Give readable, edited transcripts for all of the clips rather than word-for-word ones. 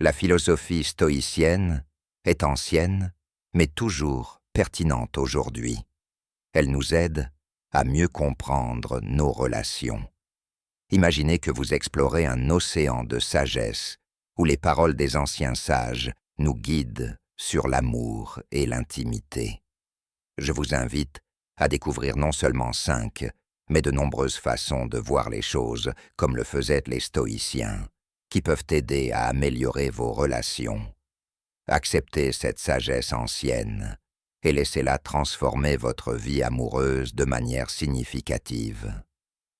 La philosophie stoïcienne est ancienne, mais toujours pertinente aujourd'hui. Elle nous aide à mieux comprendre nos relations. Imaginez que vous explorez un océan de sagesse où les paroles des anciens sages nous guident sur l'amour et l'intimité. Je vous invite à découvrir non seulement 5, mais de nombreuses façons de voir les choses comme le faisaient les stoïciens, qui peuvent aider à améliorer vos relations. Acceptez cette sagesse ancienne et laissez-la transformer votre vie amoureuse de manière significative.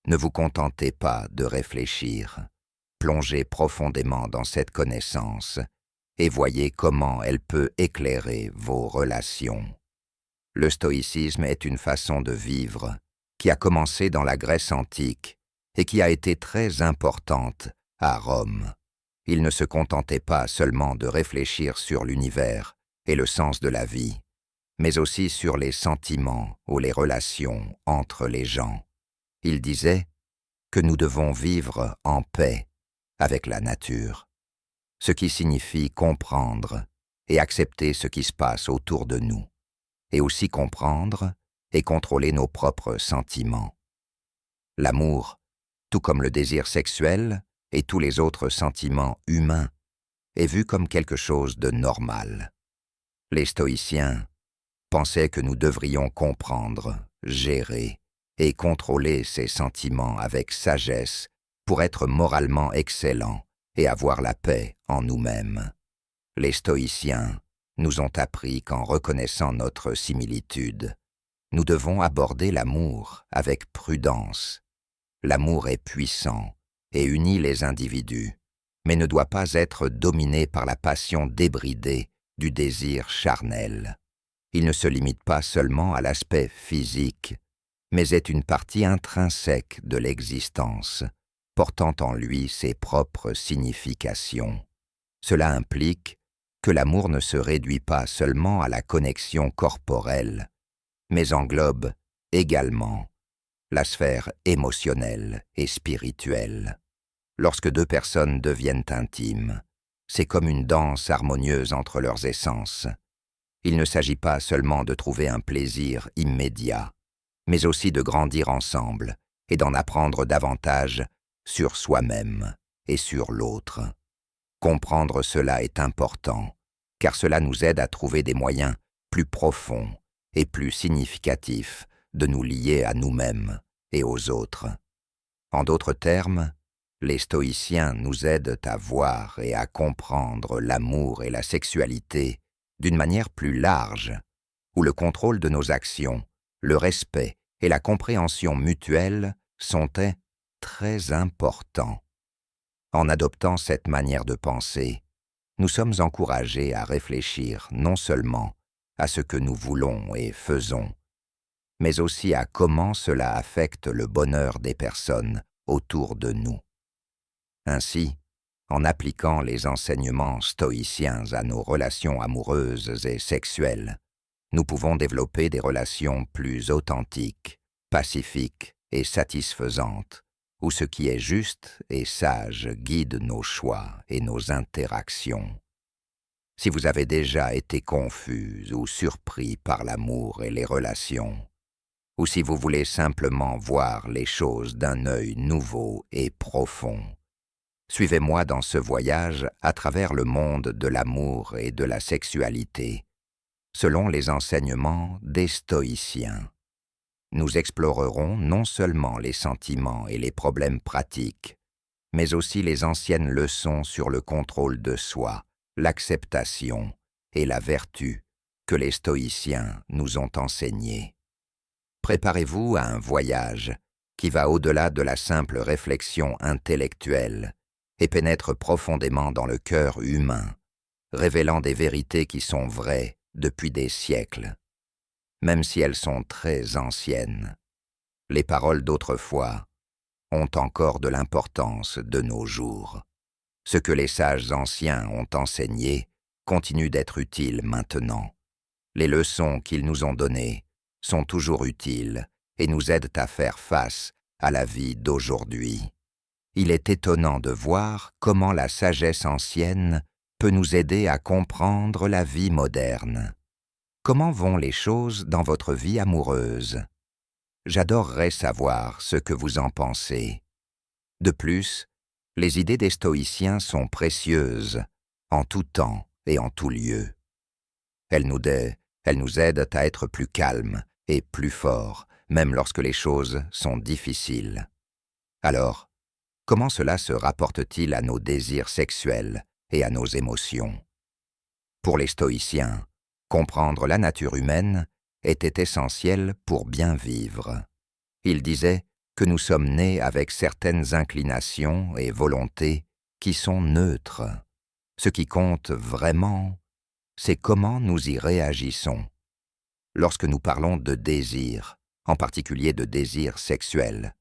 Ne vous contentez pas de réfléchir, plongez profondément dans cette connaissance et voyez comment elle peut éclairer vos relations. Le stoïcisme est une façon de vivre qui a commencé dans la Grèce antique et qui a été très importante à Rome. Il ne se contentait pas seulement de réfléchir sur l'univers et le sens de la vie, mais aussi sur les sentiments ou les relations entre les gens. Il disait que nous devons vivre en paix avec la nature, ce qui signifie comprendre et accepter ce qui se passe autour de nous, et aussi comprendre et contrôler nos propres sentiments. L'amour, tout comme le désir sexuel et tous les autres sentiments humains, est vu comme quelque chose de normal. Les stoïciens pensaient que nous devrions comprendre, gérer et contrôler ces sentiments avec sagesse pour être moralement excellents et avoir la paix en nous-mêmes. Les stoïciens nous ont appris qu'en reconnaissant notre similitude, nous devons aborder l'amour avec prudence. L'amour est puissant et unit les individus, mais ne doit pas être dominé par la passion débridée du désir charnel. Il ne se limite pas seulement à l'aspect physique, mais est une partie intrinsèque de l'existence, portant en lui ses propres significations. Cela implique que l'amour ne se réduit pas seulement à la connexion corporelle, mais englobe également la sphère émotionnelle et spirituelle. Lorsque deux personnes deviennent intimes, c'est comme une danse harmonieuse entre leurs essences. Il ne s'agit pas seulement de trouver un plaisir immédiat, mais aussi de grandir ensemble et d'en apprendre davantage sur soi-même et sur l'autre. Comprendre cela est important, car cela nous aide à trouver des moyens plus profonds et plus significatifs de nous lier à nous-mêmes et aux autres. En d'autres termes, les stoïciens nous aident à voir et à comprendre l'amour et la sexualité d'une manière plus large, où le contrôle de nos actions, le respect et la compréhension mutuelle sont très importants. En adoptant cette manière de penser, nous sommes encouragés à réfléchir non seulement à ce que nous voulons et faisons, mais aussi à comment cela affecte le bonheur des personnes autour de nous. Ainsi, en appliquant les enseignements stoïciens à nos relations amoureuses et sexuelles, nous pouvons développer des relations plus authentiques, pacifiques et satisfaisantes, où ce qui est juste et sage guide nos choix et nos interactions. Si vous avez déjà été confus ou surpris par l'amour et les relations, ou si vous voulez simplement voir les choses d'un œil nouveau et profond, suivez-moi dans ce voyage à travers le monde de l'amour et de la sexualité, selon les enseignements des stoïciens. Nous explorerons non seulement les sentiments et les problèmes pratiques, mais aussi les anciennes leçons sur le contrôle de soi, l'acceptation et la vertu que les stoïciens nous ont enseignées. Préparez-vous à un voyage qui va au-delà de la simple réflexion intellectuelle et pénètre profondément dans le cœur humain, révélant des vérités qui sont vraies depuis des siècles. Même si elles sont très anciennes, les paroles d'autrefois ont encore de l'importance de nos jours. Ce que les sages anciens ont enseigné continue d'être utile maintenant. Les leçons qu'ils nous ont données sont toujours utiles et nous aident à faire face à la vie d'aujourd'hui. Il est étonnant de voir comment la sagesse ancienne peut nous aider à comprendre la vie moderne. Comment vont les choses dans votre vie amoureuse? J'adorerais savoir ce que vous en pensez. De plus, les idées des stoïciens sont précieuses, en tout temps et en tout lieu. Elles nous aident à être plus calmes et plus forts, même lorsque les choses sont difficiles. Alors, comment cela se rapporte-t-il à nos désirs sexuels et à nos émotions? Pour les stoïciens, comprendre la nature humaine était essentiel pour bien vivre. Ils disaient que nous sommes nés avec certaines inclinations et volontés qui sont neutres. Ce qui compte vraiment, c'est comment nous y réagissons. Lorsque nous parlons de désir, en particulier de désir sexuel,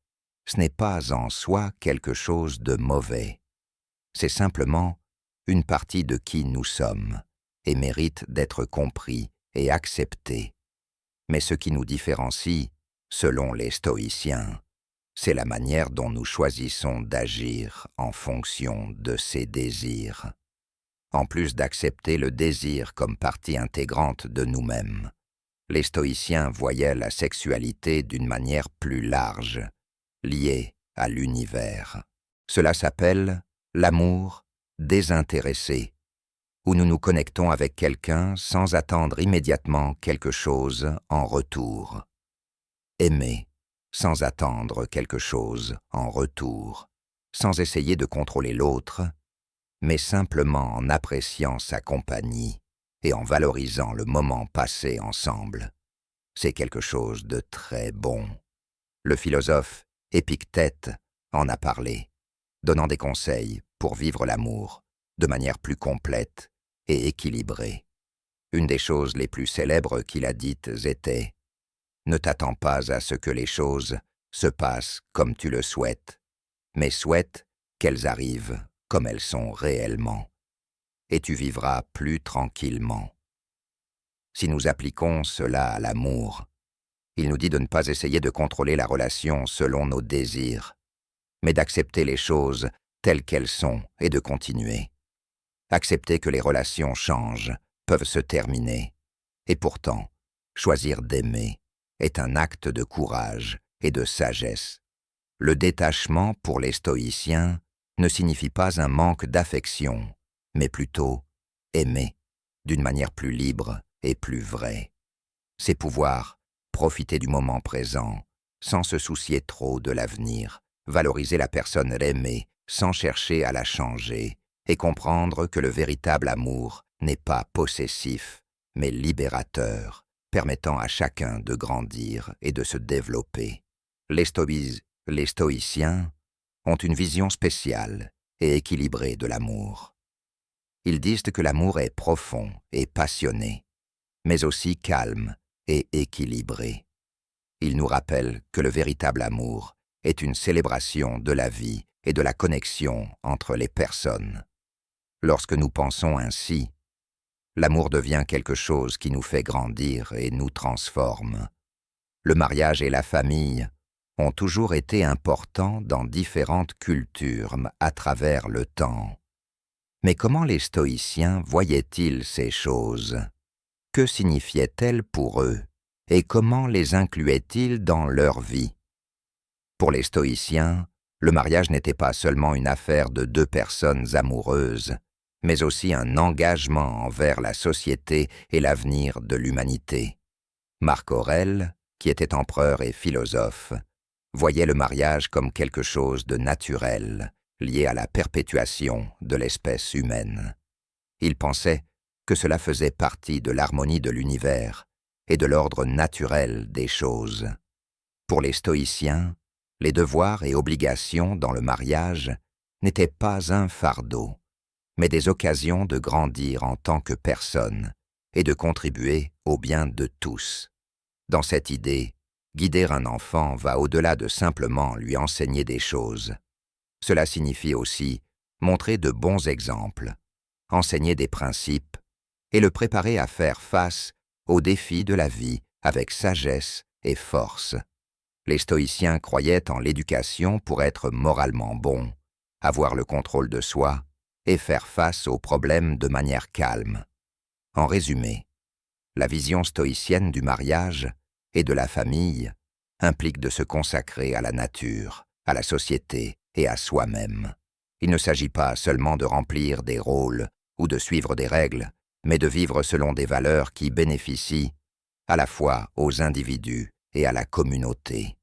ce n'est pas en soi quelque chose de mauvais. C'est simplement une partie de qui nous sommes et mérite d'être compris et accepté. Mais ce qui nous différencie, selon les stoïciens, c'est la manière dont nous choisissons d'agir en fonction de ces désirs. En plus d'accepter le désir comme partie intégrante de nous-mêmes, les stoïciens voyaient la sexualité d'une manière plus large, liée à l'univers. Cela s'appelle l'amour désintéressé, où nous nous connectons avec quelqu'un sans attendre immédiatement quelque chose en retour. Aimer sans attendre quelque chose en retour, sans essayer de contrôler l'autre, mais simplement en appréciant sa compagnie et en valorisant le moment passé ensemble. C'est quelque chose de très bon. Le philosophe Épictète en a parlé, donnant des conseils pour vivre l'amour de manière plus complète et équilibrée. Une des choses les plus célèbres qu'il a dites était « Ne t'attends pas à ce que les choses se passent comme tu le souhaites, mais souhaite qu'elles arrivent comme elles sont réellement, et tu vivras plus tranquillement. » Si nous appliquons cela à l'amour, il nous dit de ne pas essayer de contrôler la relation selon nos désirs, mais d'accepter les choses telles qu'elles sont et de continuer. Accepter que les relations changent, peuvent se terminer, et pourtant, choisir d'aimer est un acte de courage et de sagesse. Le détachement pour les stoïciens ne signifie pas un manque d'affection, mais plutôt aimer d'une manière plus libre et plus vraie. C'est pouvoir profiter du moment présent sans se soucier trop de l'avenir, valoriser la personne aimée sans chercher à la changer et comprendre que le véritable amour n'est pas possessif, mais libérateur, permettant à chacun de grandir et de se développer. Les stoïciens ont une vision spéciale et équilibrée de l'amour. Ils disent que l'amour est profond et passionné, mais aussi calme et équilibré. Ils nous rappellent que le véritable amour est une célébration de la vie et de la connexion entre les personnes. Lorsque nous pensons ainsi, l'amour devient quelque chose qui nous fait grandir et nous transforme. Le mariage et la famille ont toujours été importants dans différentes cultures à travers le temps. Mais comment les stoïciens voyaient-ils ces choses? Que signifiaient-elles pour eux? Et comment les incluaient-ils dans leur vie? Pour les stoïciens, le mariage n'était pas seulement une affaire de deux personnes amoureuses, mais aussi un engagement envers la société et l'avenir de l'humanité. Marc Aurèle, qui était empereur et philosophe, voyait le mariage comme quelque chose de naturel, lié à la perpétuation de l'espèce humaine. Il pensait que cela faisait partie de l'harmonie de l'univers et de l'ordre naturel des choses. Pour les stoïciens, les devoirs et obligations dans le mariage n'étaient pas un fardeau, mais des occasions de grandir en tant que personne et de contribuer au bien de tous. Dans cette idée, guider un enfant va au-delà de simplement lui enseigner des choses. Cela signifie aussi montrer de bons exemples, enseigner des principes et le préparer à faire face aux défis de la vie avec sagesse et force. Les stoïciens croyaient en l'éducation pour être moralement bons, avoir le contrôle de soi et faire face aux problèmes de manière calme. En résumé, la vision stoïcienne du mariage et de la famille implique de se consacrer à la nature, à la société et à soi-même. Il ne s'agit pas seulement de remplir des rôles ou de suivre des règles, mais de vivre selon des valeurs qui bénéficient à la fois aux individus et à la communauté.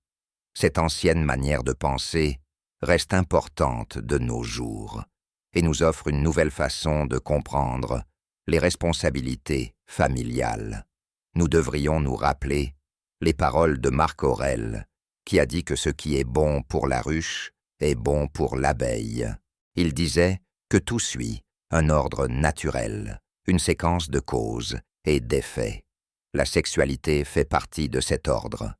Cette ancienne manière de penser reste importante de nos jours et nous offre une nouvelle façon de comprendre les responsabilités familiales. Nous devrions nous rappeler les paroles de Marc Aurèle, qui a dit que ce qui est bon pour la ruche est bon pour l'abeille. Il disait que tout suit un ordre naturel, une séquence de causes et d'effets. La sexualité fait partie de cet ordre.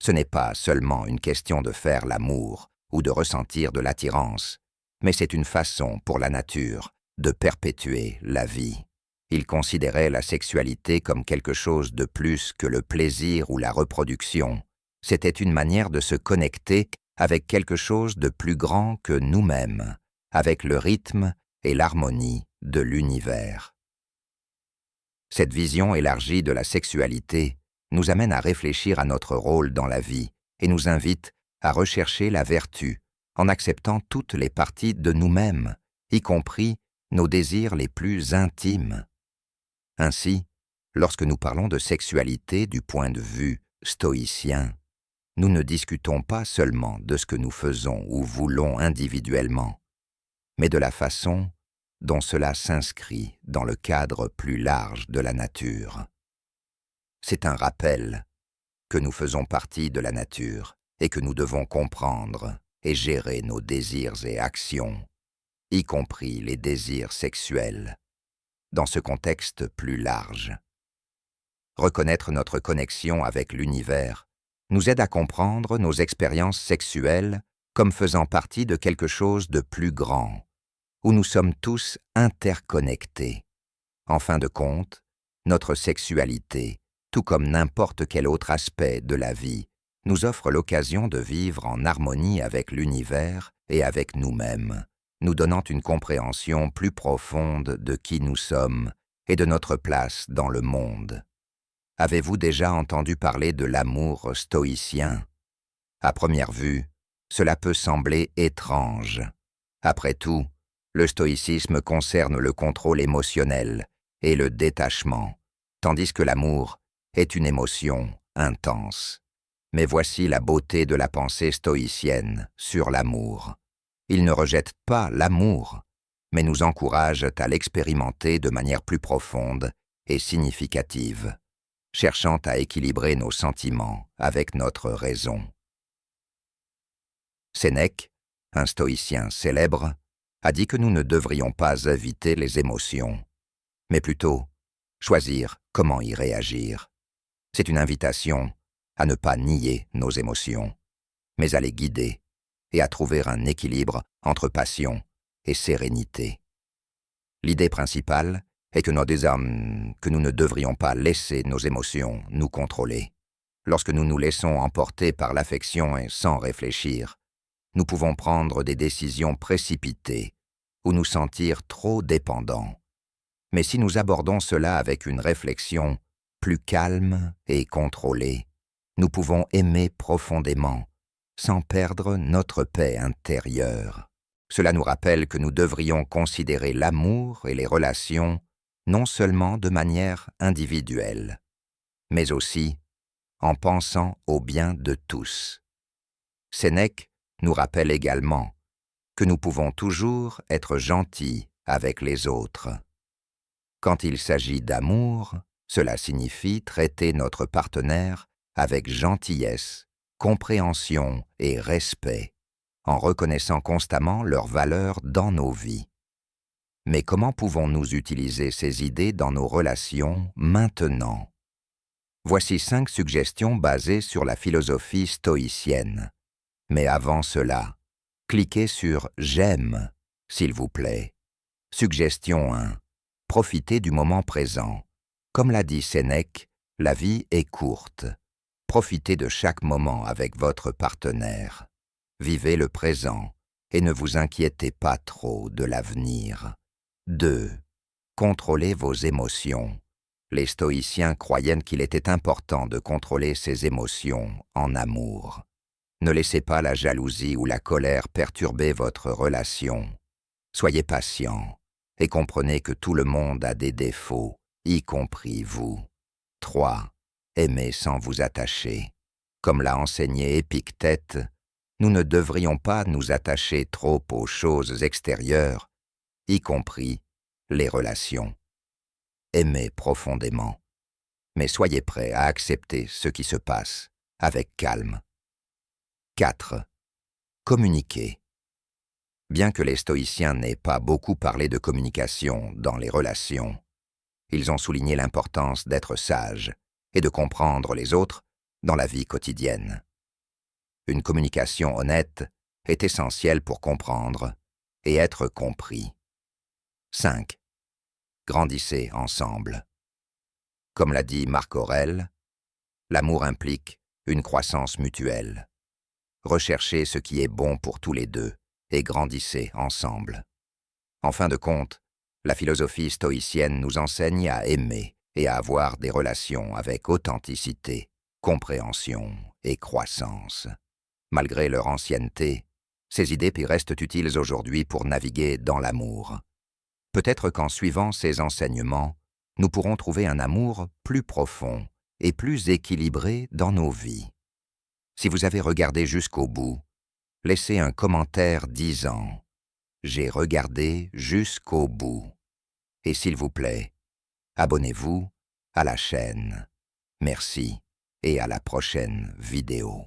Ce n'est pas seulement une question de faire l'amour ou de ressentir de l'attirance, mais c'est une façon pour la nature de perpétuer la vie. Il considérait la sexualité comme quelque chose de plus que le plaisir ou la reproduction. C'était une manière de se connecter avec quelque chose de plus grand que nous-mêmes, avec le rythme et l'harmonie de l'univers. Cette vision élargie de la sexualité nous amène à réfléchir à notre rôle dans la vie et nous invite à rechercher la vertu en acceptant toutes les parties de nous-mêmes, y compris nos désirs les plus intimes. Ainsi, lorsque nous parlons de sexualité du point de vue stoïcien, nous ne discutons pas seulement de ce que nous faisons ou voulons individuellement, mais de la façon dont cela s'inscrit dans le cadre plus large de la nature. C'est un rappel que nous faisons partie de la nature et que nous devons comprendre et gérer nos désirs et actions, y compris les désirs sexuels, dans ce contexte plus large. Reconnaître notre connexion avec l'univers nous aide à comprendre nos expériences sexuelles comme faisant partie de quelque chose de plus grand, où nous sommes tous interconnectés. En fin de compte, notre sexualité, tout comme n'importe quel autre aspect de la vie, nous offre l'occasion de vivre en harmonie avec l'univers et avec nous-mêmes, nous donnant une compréhension plus profonde de qui nous sommes et de notre place dans le monde. Avez-vous déjà entendu parler de l'amour stoïcien? À première vue, cela peut sembler étrange. Après tout, le stoïcisme concerne le contrôle émotionnel et le détachement, tandis que l'amour est une émotion intense. Mais voici la beauté de la pensée stoïcienne sur l'amour. Il ne rejette pas l'amour, mais nous encourage à l'expérimenter de manière plus profonde et significative, cherchant à équilibrer nos sentiments avec notre raison. Sénèque, un stoïcien célèbre, a dit que nous ne devrions pas éviter les émotions, mais plutôt choisir comment y réagir. C'est une invitation à ne pas nier nos émotions, mais à les guider et à trouver un équilibre entre passion et sérénité. L'idée principale est que nous ne devrions pas laisser nos émotions nous contrôler. Lorsque nous nous laissons emporter par l'affection et sans réfléchir, nous pouvons prendre des décisions précipitées ou nous sentir trop dépendants. Mais si nous abordons cela avec une réflexion plus calme et contrôlée, nous pouvons aimer profondément, sans perdre notre paix intérieure. Cela nous rappelle que nous devrions considérer l'amour et les relations non seulement de manière individuelle, mais aussi en pensant au bien de tous. Sénèque nous rappelle également que nous pouvons toujours être gentils avec les autres. Quand il s'agit d'amour, cela signifie traiter notre partenaire avec gentillesse, compréhension et respect, en reconnaissant constamment leurs valeurs dans nos vies. Mais comment pouvons-nous utiliser ces idées dans nos relations maintenant? Voici 5 suggestions basées sur la philosophie stoïcienne. Mais avant cela, cliquez sur « J'aime », s'il vous plaît. Suggestion 1. Profitez du moment présent. Comme l'a dit Sénèque, la vie est courte. Profitez de chaque moment avec votre partenaire. Vivez le présent et ne vous inquiétez pas trop de l'avenir. 2. Contrôlez vos émotions. Les stoïciens croyaient qu'il était important de contrôler ses émotions en amour. Ne laissez pas la jalousie ou la colère perturber votre relation. Soyez patient et comprenez que tout le monde a des défauts, y compris vous. 3. Aimez sans vous attacher. Comme l'a enseigné Épictète, nous ne devrions pas nous attacher trop aux choses extérieures, y compris les relations. Aimez profondément, mais soyez prêts à accepter ce qui se passe avec calme. 4. Communiquez. Bien que les stoïciens n'aient pas beaucoup parlé de communication dans les relations, ils ont souligné l'importance d'être sage et de comprendre les autres dans la vie quotidienne. Une communication honnête est essentielle pour comprendre et être compris. 5. Grandissez ensemble. Comme l'a dit Marc Aurèle, l'amour implique une croissance mutuelle. Recherchez ce qui est bon pour tous les deux et grandissez ensemble. En fin de compte, la philosophie stoïcienne nous enseigne à aimer et à avoir des relations avec authenticité, compréhension et croissance. Malgré leur ancienneté, ces idées restent utiles aujourd'hui pour naviguer dans l'amour. Peut-être qu'en suivant ces enseignements, nous pourrons trouver un amour plus profond et plus équilibré dans nos vies. Si vous avez regardé jusqu'au bout, laissez un commentaire disant « J'ai regardé jusqu'au bout ». Et s'il vous plaît, abonnez-vous à la chaîne. Merci et à la prochaine vidéo.